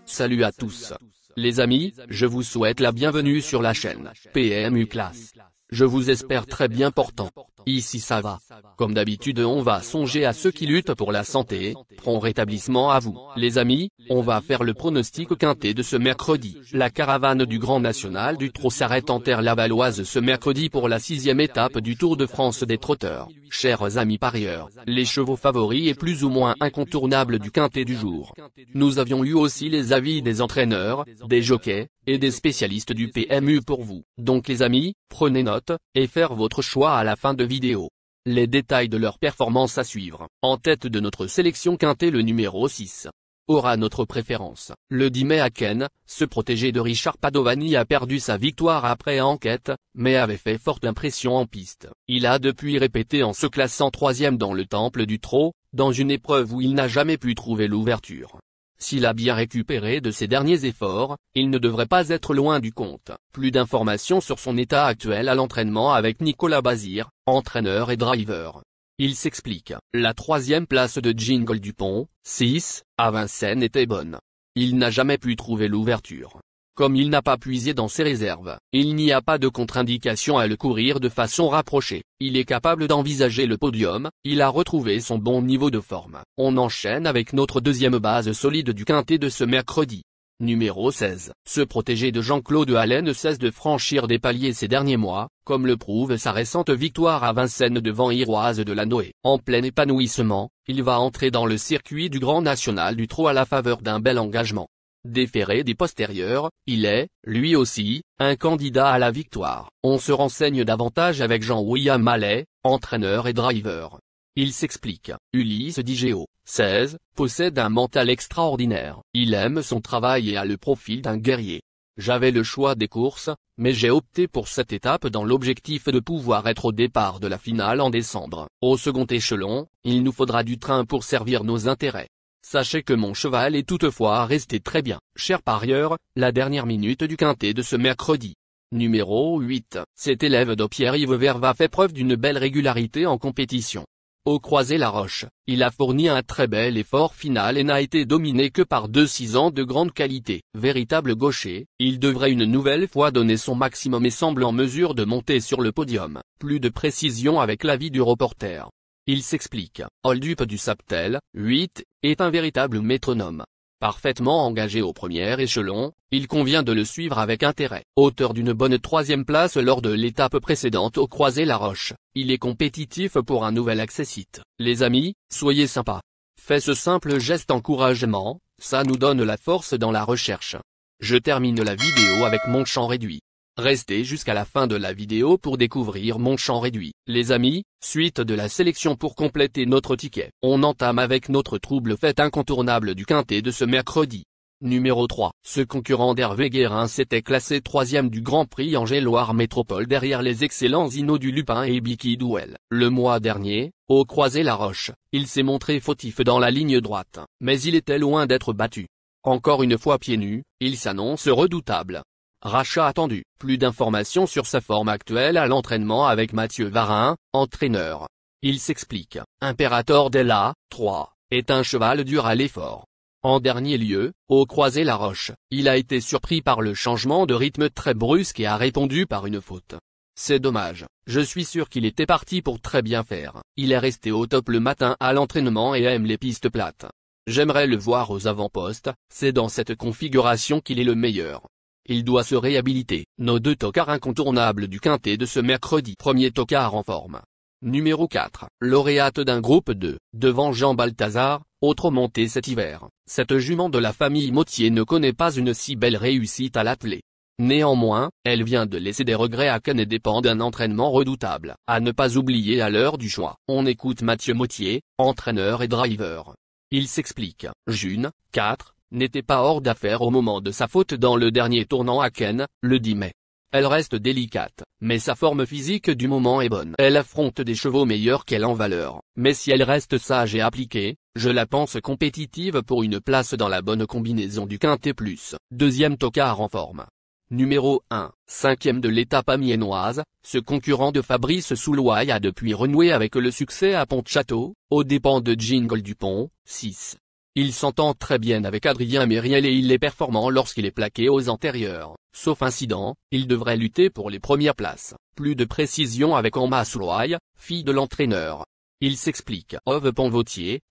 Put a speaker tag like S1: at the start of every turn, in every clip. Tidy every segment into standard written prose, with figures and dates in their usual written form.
S1: Salut à tous. Les amis, je vous souhaite la bienvenue sur la chaîne PMU Classe. Je vous espère très bien portant. Ici ça va. Comme d'habitude on va songer à ceux qui luttent pour la santé, prompt rétablissement à vous. Les amis, on va faire le pronostic quintet de ce mercredi. La caravane du Grand National du Trot s'arrête en terre lavalloise ce mercredi pour la 6e étape du Tour de France des trotteurs. Chers amis parieurs, les chevaux favoris et plus ou moins incontournables du quintet du jour. Nous avions eu aussi les avis des entraîneurs, des jockeys, et des spécialistes du PMU pour vous. Donc les amis, prenez note, et faire votre choix à la fin de vidéo. Les détails de leur performance à suivre. En tête de notre sélection quintet le numéro 6. Aura notre préférence. Le 10 mai à Cannes, ce protégé de Richard Padovani a perdu sa victoire après enquête, mais avait fait forte impression en piste. Il a depuis répété en se classant 3e dans le temple du trot, dans une épreuve où il n'a jamais pu trouver l'ouverture. S'il a bien récupéré de ses derniers efforts, il ne devrait pas être loin du compte. Plus d'informations sur son état actuel à l'entraînement avec Nicolas Bazir, entraîneur et driver. Il s'explique. La 3e place de Jingle Dupont, 6, à Vincennes était bonne. Il n'a jamais pu trouver l'ouverture. Comme il n'a pas puisé dans ses réserves, il n'y a pas de contre-indication à le courir de façon rapprochée. Il est capable d'envisager le podium, il a retrouvé son bon niveau de forme. On enchaîne avec notre deuxième base solide du quintet de ce mercredi. Numéro 16. Ce protégé de Jean-Claude Allais ne cesse de franchir des paliers ces derniers mois, comme le prouve sa récente victoire à Vincennes devant Iroise de la Noé. En plein épanouissement, il va entrer dans le circuit du Grand National du Trot à la faveur d'un bel engagement. Déféré des postérieurs, il est, lui aussi, un candidat à la victoire. On se renseigne davantage avec Jean-William Mallet, entraîneur et driver. Il s'explique. Ulysse Digéo, 16, possède un mental extraordinaire. Il aime son travail et a le profil d'un guerrier. J'avais le choix des courses, mais j'ai opté pour cette étape dans l'objectif de pouvoir être au départ de la finale en décembre. Au second échelon, il nous faudra du train pour servir nos intérêts. Sachez que mon cheval est toutefois resté très bien. Chers parieurs, la dernière minute du quintet de ce mercredi. Numéro 8. Cet élève de Pierre-Yves Verva fait preuve d'une belle régularité en compétition. Au Croisé-la-Roche, il a fourni un très bel effort final et n'a été dominé que par 2-6 ans de grande qualité. Véritable gaucher, il devrait une nouvelle fois donner son maximum et semble en mesure de monter sur le podium. Plus de précision avec l'avis du reporter. Il s'explique. Holdup du Saptel, 8, est un véritable métronome. Parfaitement engagé au premier échelon, il convient de le suivre avec intérêt. Auteur d'une bonne 3e place lors de l'étape précédente au Croisé-la-Roche, il est compétitif pour un nouvel accessite. Les amis, soyez sympas. Faites ce simple geste encouragement, ça nous donne la force dans la recherche. Je termine la vidéo avec mon champ réduit. Restez jusqu'à la fin de la vidéo pour découvrir mon champ réduit. Les amis, suite de la sélection pour compléter notre ticket. On entame avec notre trouble fête incontournable du quintet de ce mercredi. Numéro 3. Ce concurrent d'Hervé Guérin s'était classé 3e du Grand Prix Angers-Loire Métropole derrière les excellents Zino du Lupin et Bicky Douel. Le mois dernier, au Croisé-la-Roche, il s'est montré fautif dans la ligne droite, mais il était loin d'être battu. Encore une fois pieds nus, il s'annonce redoutable. Rachat attendu. Plus d'informations sur sa forme actuelle à l'entraînement avec Mathieu Varin, entraîneur. Il s'explique. Imperator Della, 3, est un cheval dur à l'effort. En dernier lieu, au Croisé-la-Roche, il a été surpris par le changement de rythme très brusque et a répondu par une faute. C'est dommage, je suis sûr qu'il était parti pour très bien faire. Il est resté au top le matin à l'entraînement et aime les pistes plates. J'aimerais le voir aux avant-postes, c'est dans cette configuration qu'il est le meilleur. Il doit se réhabiliter. Nos deux tocards incontournables du quintet de ce mercredi. Premier tocard en forme. Numéro 4. Lauréate d'un groupe 2, devant Jean Balthazar, autre montée cet hiver. Cette jument de la famille Mottier ne connaît pas une si belle réussite à l'attelé. Néanmoins, elle vient de laisser des regrets à Cannes et dépend d'un entraînement redoutable. À ne pas oublier à l'heure du choix. On écoute Mathieu Mottier, entraîneur et driver. Il s'explique. June, 4. N'était pas hors d'affaire au moment de sa faute dans le dernier tournant à Cannes, le 10 mai. Elle reste délicate, mais sa forme physique du moment est bonne. Elle affronte des chevaux meilleurs qu'elle en valeur, mais si elle reste sage et appliquée, je la pense compétitive pour une place dans la bonne combinaison du quintet plus. Deuxième tocard en forme. Numéro 1, 5e de l'étape amiénoise, ce concurrent de Fabrice Soulouaille a depuis renoué avec le succès à Pont-Château, aux dépens de Jingle Dupont, 6. Il s'entend très bien avec Adrien Mériel et il est performant lorsqu'il est plaqué aux antérieurs. Sauf incident, il devrait lutter pour les premières places. Plus de précision avec Emma Souloy, fille de l'entraîneur. Il s'explique. Ove Ponvautier,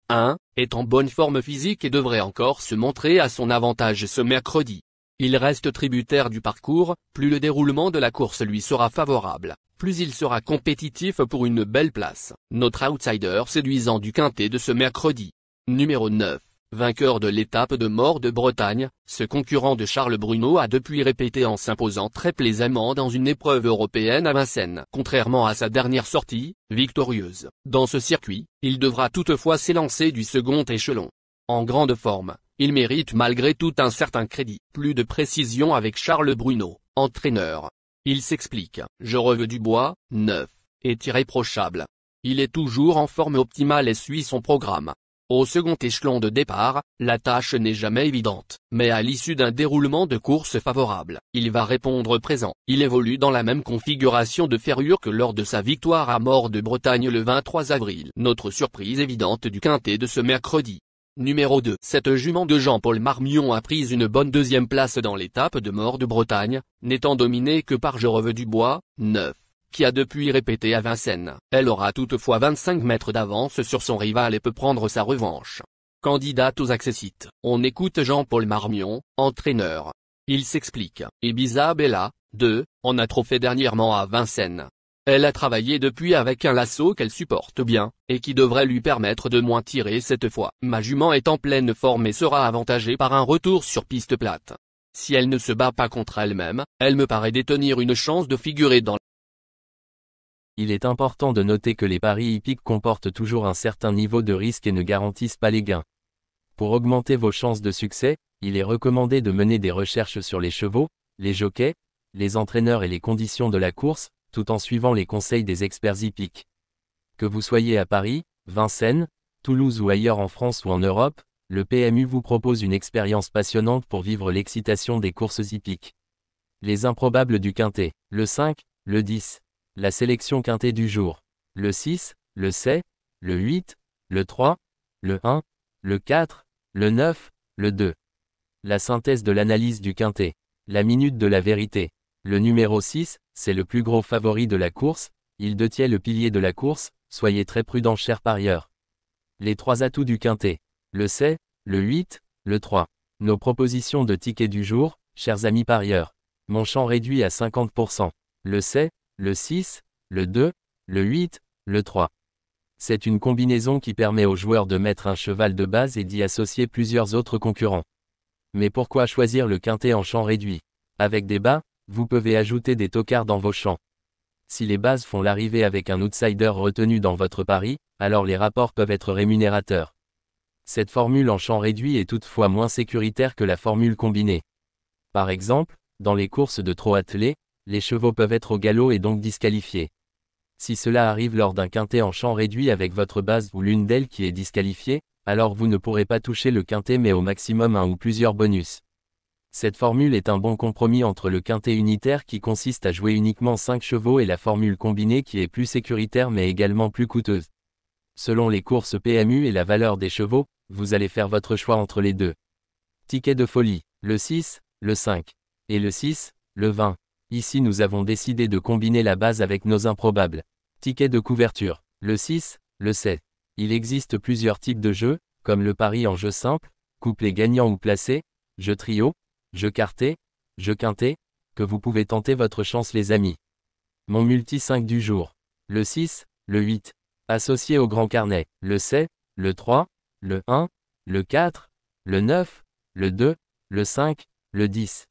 S1: est en bonne forme physique et devrait encore se montrer à son avantage ce mercredi. Il reste tributaire du parcours, plus le déroulement de la course lui sera favorable, plus il sera compétitif pour une belle place. Notre outsider séduisant du quintet de ce mercredi. Numéro 9. Vainqueur de l'étape de Mort de Bretagne, ce concurrent de Charles Bruno a depuis répété en s'imposant très plaisamment dans une épreuve européenne à Vincennes. Contrairement à sa dernière sortie, victorieuse, dans ce circuit, il devra toutefois s'élancer du second échelon. En grande forme, il mérite malgré tout un certain crédit. Plus de précision avec Charles Bruno, entraîneur. Il s'explique. Jerove Dubois, 9, est irréprochable. Il est toujours en forme optimale et suit son programme. Au second échelon de départ, la tâche n'est jamais évidente, mais à l'issue d'un déroulement de course favorable, il va répondre présent. Il évolue dans la même configuration de ferrure que lors de sa victoire à Mort de Bretagne le 23 avril. Notre surprise évidente du quintet de ce mercredi. Numéro 2. Cette jument de Jean-Paul Marmion a pris une bonne deuxième place dans l'étape de Mort de Bretagne, n'étant dominée que par Jerove Dubois, 9. Qui a depuis répété à Vincennes. Elle aura toutefois 25 mètres d'avance sur son rival et peut prendre sa revanche. Candidate aux accessites. On écoute Jean-Paul Marmion, entraîneur. Il s'explique. Ibiza Bella, 2, en a trop fait dernièrement à Vincennes. Elle a travaillé depuis avec un lasso qu'elle supporte bien, et qui devrait lui permettre de moins tirer cette fois. Ma jument est en pleine forme et sera avantagée par un retour sur piste plate. Si elle ne se bat pas contre elle-même, elle me paraît détenir une chance de figurer dans.
S2: Il est important de noter que les paris hippiques comportent toujours un certain niveau de risque et ne garantissent pas les gains. Pour augmenter vos chances de succès, il est recommandé de mener des recherches sur les chevaux, les jockeys, les entraîneurs et les conditions de la course, tout en suivant les conseils des experts hippiques. Que vous soyez à Paris, Vincennes, Toulouse ou ailleurs en France ou en Europe, le PMU vous propose une expérience passionnante pour vivre l'excitation des courses hippiques. Les improbables du quintet, le 5, le 10. La sélection quintet du jour. Le 6, le 7, le 8, le 3, le 1, le 4, le 9, le 2. La synthèse de l'analyse du quintet. La minute de la vérité. Le numéro 6, c'est le plus gros favori de la course, il détient le pilier de la course, soyez très prudents chers parieurs. Les 3 atouts du quintet. Le 7, le 8, le 3. Nos propositions de tickets du jour, chers amis parieurs. Mon champ réduit à 50%. Le 7, le 6, le 2, le 8, le 3. C'est une combinaison qui permet aux joueurs de mettre un cheval de base et d'y associer plusieurs autres concurrents. Mais pourquoi choisir le quintet en champ réduit? Avec des bas, vous pouvez ajouter des tocards dans vos champs. Si les bases font l'arrivée avec un outsider retenu dans votre pari, alors les rapports peuvent être rémunérateurs. Cette formule en champ réduit est toutefois moins sécuritaire que la formule combinée. Par exemple, dans les courses de trot attelé, les chevaux peuvent être au galop et donc disqualifiés. Si cela arrive lors d'un quintet en champ réduit avec votre base ou l'une d'elles qui est disqualifiée, alors vous ne pourrez pas toucher le quintet mais au maximum un ou plusieurs bonus. Cette formule est un bon compromis entre le quintet unitaire qui consiste à jouer uniquement 5 chevaux et la formule combinée qui est plus sécuritaire mais également plus coûteuse. Selon les courses PMU et la valeur des chevaux, vous allez faire votre choix entre les deux. Ticket de folie, le 6, le 5. Et le 6, le 20. Ici nous avons décidé de combiner la base avec nos improbables. Ticket de couverture, le 6, le 7. Il existe plusieurs types de jeux, comme le pari en jeu simple, couplet gagnant ou placé, jeu trio, jeu quarté, jeu quintet, que vous pouvez tenter votre chance les amis. Mon multi 5 du jour. Le 6, le 8. Associé au grand carnet, le 7, le 3, le 1, le 4, le 9, le 2, le 5, le 10.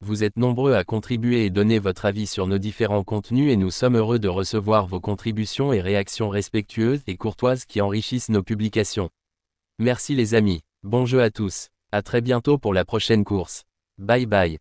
S2: Vous êtes nombreux à contribuer et donner votre avis sur nos différents contenus et nous sommes heureux de recevoir vos contributions et réactions respectueuses et courtoises qui enrichissent nos publications. Merci les amis, bon jeu à tous, à très bientôt pour la prochaine course. Bye bye.